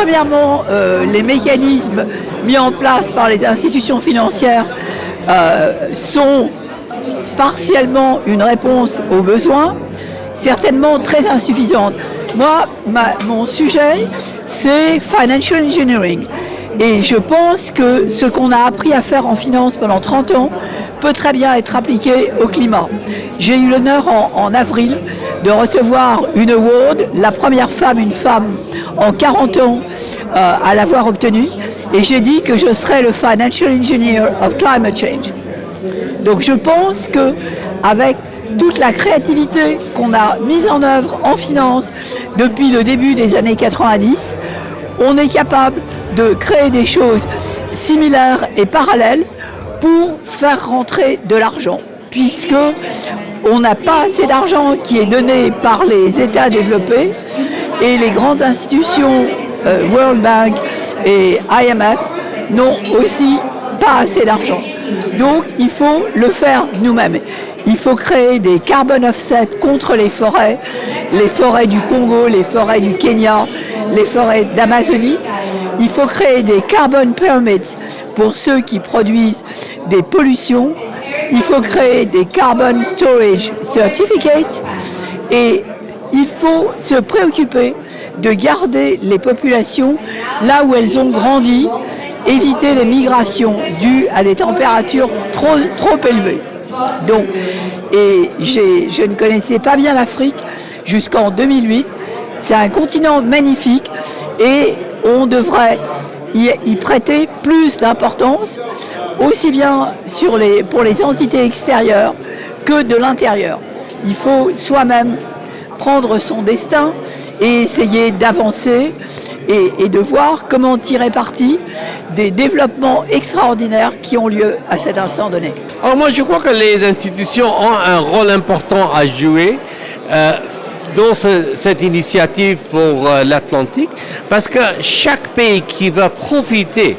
premièrement, les mécanismes mis en place par les institutions financières sont partiellement une réponse aux besoins, certainement très insuffisante. Moi, mon sujet, c'est Financial Engineering. Et je pense que ce qu'on a appris à faire en finance pendant 30 ans peut très bien être appliqué au climat. J'ai eu l'honneur en avril de recevoir une award, la première une femme en 40 ans à l'avoir obtenue. Et j'ai dit que je serais le Financial Engineer of Climate Change. Donc je pense qu'avec toute la créativité qu'on a mise en œuvre en finance depuis le début des années 90, on est capable de créer des choses similaires et parallèles pour faire rentrer de l'argent, puisque on n'a pas assez d'argent qui est donné par les États développés et les grandes institutions World Bank et IMF n'ont aussi pas assez d'argent. Donc il faut le faire nous-mêmes. Il faut créer des carbon offsets contre les forêts du Congo, les forêts du Kenya, les forêts d'Amazonie. Il faut créer des carbon permits pour ceux qui produisent des pollutions. Il faut créer des carbon storage certificates et il faut se préoccuper de garder les populations là où elles ont grandi, éviter les migrations dues à des températures trop élevées. Donc, je ne connaissais pas bien l'Afrique jusqu'en 2008. C'est un continent magnifique et on devrait y prêter plus d'importance, aussi bien pour les entités extérieures que de l'intérieur. Il faut soi-même prendre son destin et essayer d'avancer et de voir comment tirer parti des développements extraordinaires qui ont lieu à cet instant donné. Alors moi je crois que les institutions ont un rôle important à jouer dans cette initiative pour l'Atlantique, parce que chaque pays qui va profiter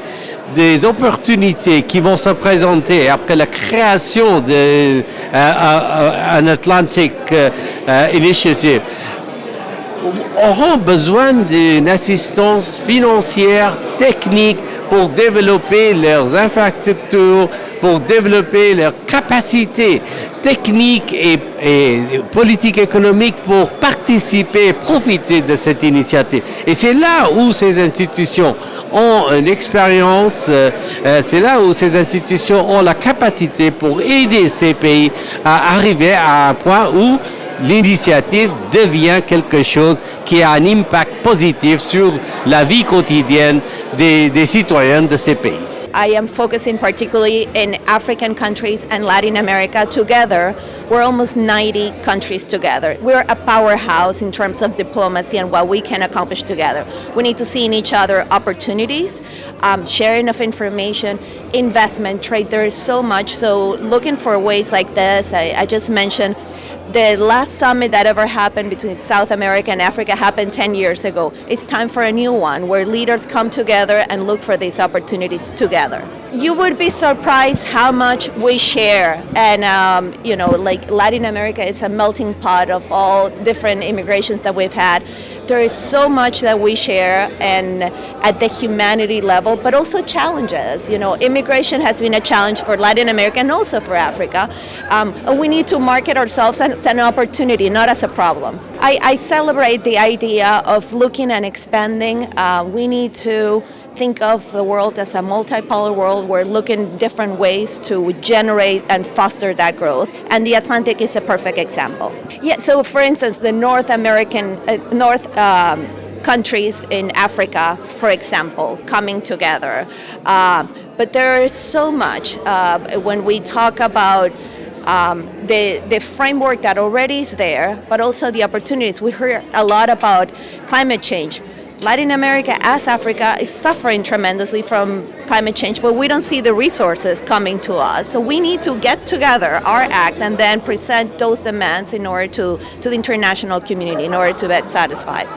des opportunités qui vont se présenter après la création d'un Atlantic Initiative auront besoin d'une assistance financière, technique, pour développer leurs infrastructures, pour développer leurs capacités techniques et politiques économiques pour participer et profiter de cette initiative. Et c'est là où ces institutions ont une expérience, c'est là où ces institutions ont la capacité pour aider ces pays à arriver à un point où l'initiative devient quelque chose qui a un impact positif sur la vie quotidienne des citoyens de ces pays. I am focusing particularly in African countries and Latin America together. We're almost 90 countries together. We're a powerhouse in terms of diplomacy and what we can accomplish together. We need to see in each other opportunities, sharing of information, investment, trade. There is so much. So looking for ways like this, I just mentioned the last summit that ever happened between South America and Africa happened 10 years ago. It's time for a new one where leaders come together and look for these opportunities together. You would be surprised how much we share. And, like Latin America, it's a melting pot of all different immigrations that we've had. There is so much that we share and at the humanity level, but also challenges. Immigration has been a challenge for Latin America and also for Africa. And we need to market ourselves as an opportunity, not as a problem. I celebrate the idea of looking and expanding. We need to think of the world as a multipolar world. We're looking different ways to generate and foster that growth. And the Atlantic is a perfect example. Yeah, so for instance, the North countries in Africa, for example, coming together. But there is so much when we talk about the framework that already is there, but also the opportunities. We hear a lot about climate change. Latin America, as Africa, is suffering tremendously from climate change, but we don't see the resources coming to us. So we need to get together, our act, and then present those demands in order to the international community, in order to get satisfied.